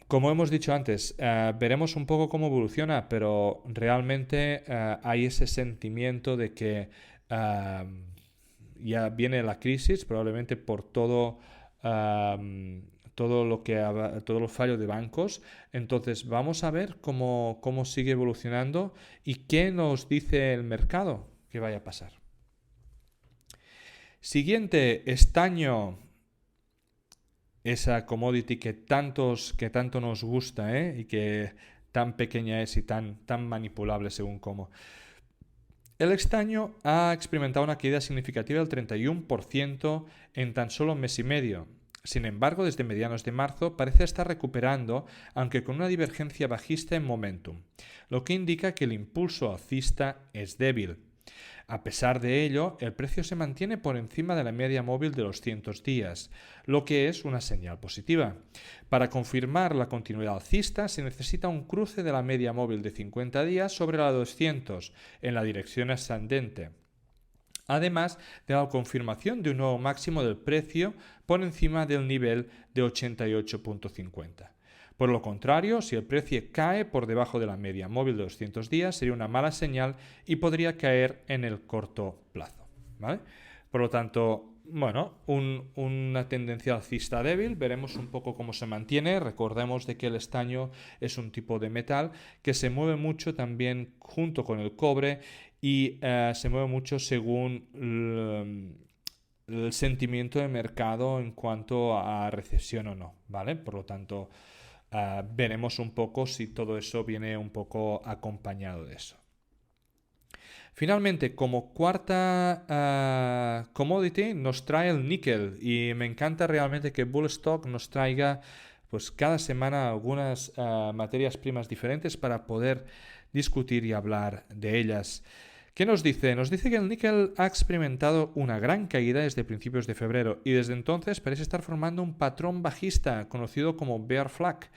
Como hemos dicho antes, veremos un poco cómo evoluciona, pero realmente hay ese sentimiento de que ya viene la crisis, probablemente por todos los fallos de bancos. Entonces vamos a ver cómo sigue evolucionando y qué nos dice el mercado que vaya a pasar. Siguiente, estaño. Esa commodity que tanto nos gusta, y que tan pequeña es y tan manipulable según cómo. El estaño ha experimentado una caída significativa del 31% en tan solo un mes y medio. Sin embargo, desde mediados de marzo parece estar recuperando, aunque con una divergencia bajista en momentum, lo que indica que el impulso alcista es débil. A pesar de ello, el precio se mantiene por encima de la media móvil de los 100 días, lo que es una señal positiva. Para confirmar la continuidad alcista se necesita un cruce de la media móvil de 50 días sobre la 200 en la dirección ascendente, además de la confirmación de un nuevo máximo del precio por encima del nivel de 88,50. Por lo contrario, si el precio cae por debajo de la media móvil de 200 días, sería una mala señal y podría caer en el corto plazo, ¿vale? Por lo tanto, bueno, una tendencia alcista débil, veremos un poco cómo se mantiene. Recordemos de que el estaño es un tipo de metal que se mueve mucho también junto con el cobre y se mueve mucho según el sentimiento de mercado en cuanto a recesión o no, ¿vale? Por lo tanto, veremos un poco si todo eso viene un poco acompañado de eso. Finalmente, como cuarta commodity nos trae el níquel y me encanta realmente que Bullstock nos traiga pues cada semana algunas materias primas diferentes para poder discutir y hablar de ellas. ¿Qué nos dice? Nos dice que el níquel ha experimentado una gran caída desde principios de febrero y desde entonces parece estar formando un patrón bajista conocido como bear flag,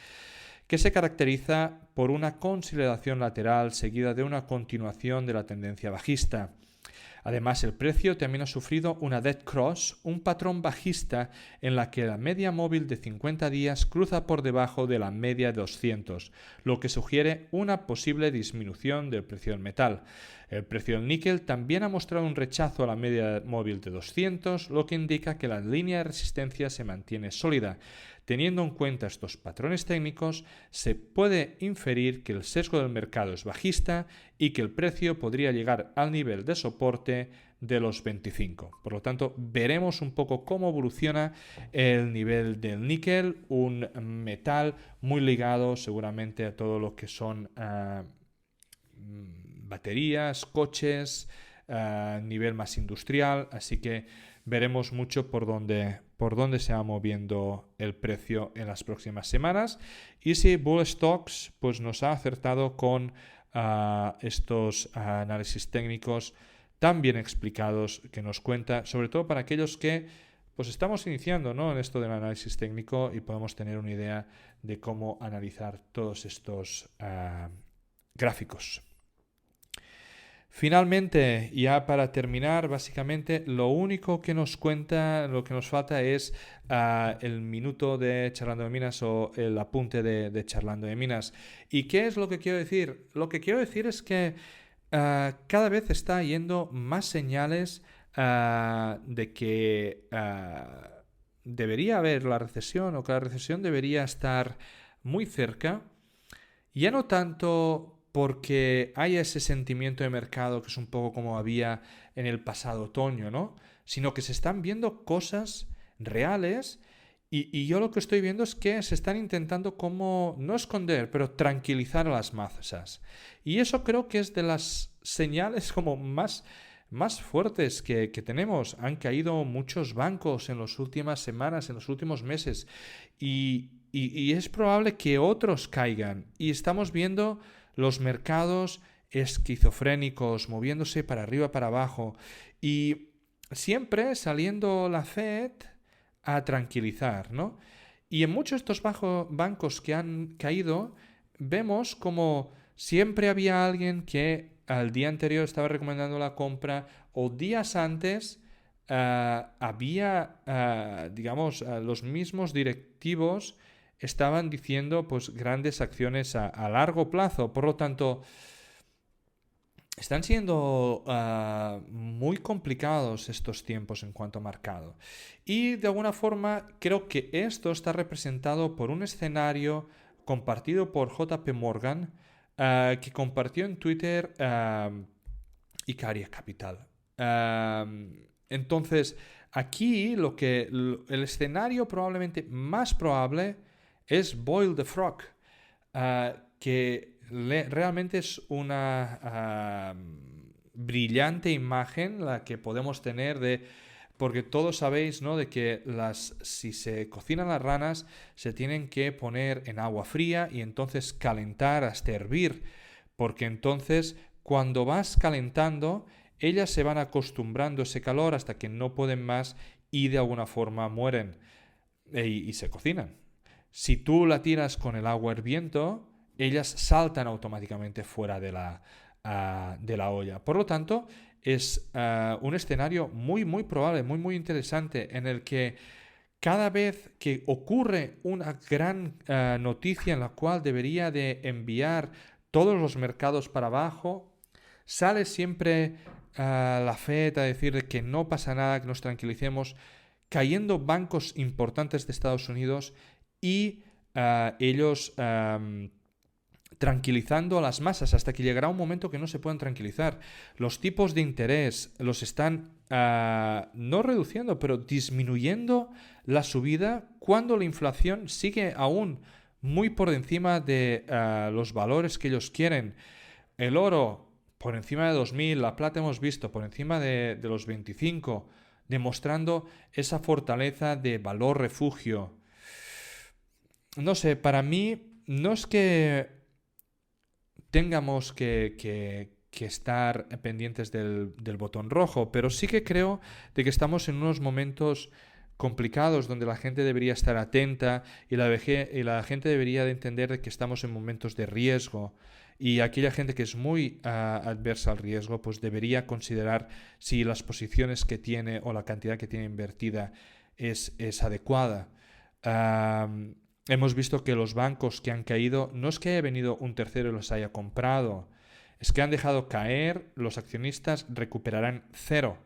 que se caracteriza por una consolidación lateral seguida de una continuación de la tendencia bajista. Además, el precio también ha sufrido una dead cross, un patrón bajista en la que la media móvil de 50 días cruza por debajo de la media de 200, lo que sugiere una posible disminución del precio del metal. El precio del níquel también ha mostrado un rechazo a la media móvil de 200, lo que indica que la línea de resistencia se mantiene sólida. Teniendo en cuenta estos patrones técnicos, se puede inferir que el sesgo del mercado es bajista y que el precio podría llegar al nivel de soporte de los 25. Por lo tanto, veremos un poco cómo evoluciona el nivel del níquel, un metal muy ligado seguramente a todo lo que son baterías, coches, nivel más industrial, así que veremos mucho por dónde se va moviendo el precio en las próximas semanas y si Bullstocks pues nos ha acertado con estos análisis técnicos tan bien explicados que nos cuenta, sobre todo para aquellos que pues estamos iniciando, ¿no?, en esto del análisis técnico y podemos tener una idea de cómo analizar todos estos gráficos. Finalmente, ya para terminar, básicamente lo único que nos cuenta, lo que nos falta es el minuto de Charlando de Minas o el apunte de Charlando de Minas. ¿Y qué es lo que quiero decir? Lo que quiero decir es que cada vez está yendo más señales de que debería haber la recesión o que la recesión debería estar muy cerca. Ya no tanto porque hay ese sentimiento de mercado que es un poco como había en el pasado otoño, ¿no?, sino que se están viendo cosas reales y yo lo que estoy viendo es que se están intentando como, no esconder, pero tranquilizar a las masas. Y eso creo que es de las señales como más fuertes que tenemos. Han caído muchos bancos en las últimas semanas, en los últimos meses y es probable que otros caigan y estamos viendo los mercados esquizofrénicos, moviéndose para arriba, para abajo, y siempre saliendo la Fed a tranquilizar, ¿no? Y en muchos de estos bancos que han caído, vemos como siempre había alguien que al día anterior estaba recomendando la compra o días antes había, los mismos directivos estaban diciendo pues grandes acciones a largo plazo. Por lo tanto, están siendo muy complicados estos tiempos en cuanto a mercado. Y de alguna forma creo que esto está representado por un escenario compartido por JP Morgan, que compartió en Twitter Icaria Capital. Entonces, aquí el escenario probablemente más probable es Boil the Frog, que realmente es una brillante imagen la que podemos tener porque todos sabéis, ¿no?, de que si se cocinan las ranas se tienen que poner en agua fría y entonces calentar hasta hervir, porque entonces cuando vas calentando ellas se van acostumbrando a ese calor hasta que no pueden más y de alguna forma mueren y se cocinan. Si tú la tiras con el agua hirviendo, ellas saltan automáticamente fuera de la olla. Por lo tanto, es un escenario muy, muy probable, muy, muy interesante, en el que cada vez que ocurre una gran noticia en la cual debería de enviar todos los mercados para abajo, sale siempre la FED a decir que no pasa nada, que nos tranquilicemos, cayendo bancos importantes de Estados Unidos y ellos tranquilizando a las masas hasta que llegará un momento que no se puedan tranquilizar. Los tipos de interés los están no reduciendo, pero disminuyendo la subida cuando la inflación sigue aún muy por encima de los valores que ellos quieren. El oro por encima de 2.000, la plata hemos visto por encima de los 25, demostrando esa fortaleza de valor refugio. No sé, para mí no es que tengamos que estar pendientes del botón rojo, pero sí que creo de que estamos en unos momentos complicados donde la gente debería estar atenta y la gente debería de entender de que estamos en momentos de riesgo, y aquella gente que es muy adversa al riesgo pues debería considerar si las posiciones que tiene o la cantidad que tiene invertida es adecuada. Hemos visto que los bancos que han caído no es que haya venido un tercero y los haya comprado, es que han dejado caer, los accionistas recuperarán cero.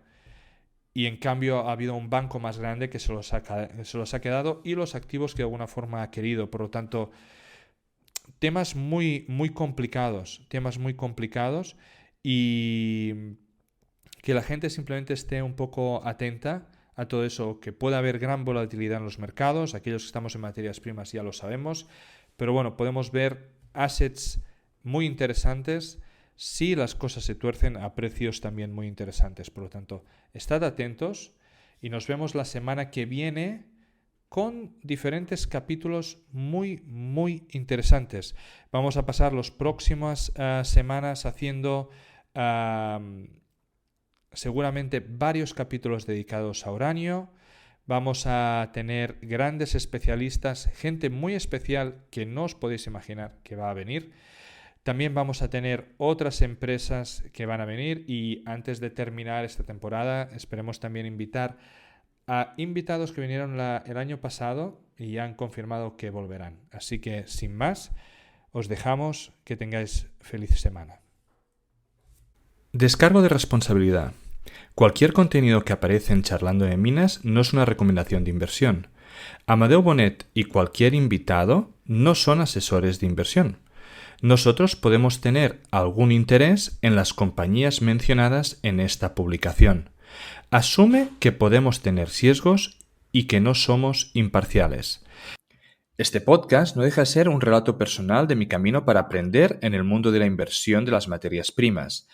Y en cambio ha habido un banco más grande que se los ha quedado y los activos que de alguna forma ha querido. Por lo tanto, temas muy, muy complicados y que la gente simplemente esté un poco atenta a todo eso, que pueda haber gran volatilidad en los mercados. Aquellos que estamos en materias primas ya lo sabemos, pero bueno, podemos ver assets muy interesantes si las cosas se tuercen a precios también muy interesantes. Por lo tanto, estad atentos y nos vemos la semana que viene con diferentes capítulos muy, muy interesantes. Vamos a pasar las próximas semanas haciendo seguramente varios capítulos dedicados a uranio. Vamos a tener grandes especialistas, gente muy especial que no os podéis imaginar que va a venir. También vamos a tener otras empresas que van a venir, y antes de terminar esta temporada esperemos también invitar a invitados que vinieron el año pasado y han confirmado que volverán. Así que sin más, os dejamos, que tengáis feliz semana. Descargo de responsabilidad. Cualquier contenido que aparece en Charlando de Minas no es una recomendación de inversión. Amadeu Bonet y cualquier invitado no son asesores de inversión. Nosotros podemos tener algún interés en las compañías mencionadas en esta publicación. Asume que podemos tener sesgos y que no somos imparciales. Este podcast no deja de ser un relato personal de mi camino para aprender en el mundo de la inversión de las materias primas.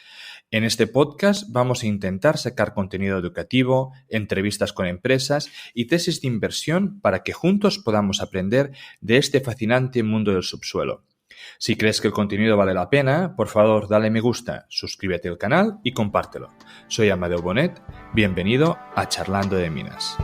En este podcast vamos a intentar sacar contenido educativo, entrevistas con empresas y tesis de inversión para que juntos podamos aprender de este fascinante mundo del subsuelo. Si crees que el contenido vale la pena, por favor dale me gusta, suscríbete al canal y compártelo. Soy Amadeu Bonet, bienvenido a Charlando de Minas.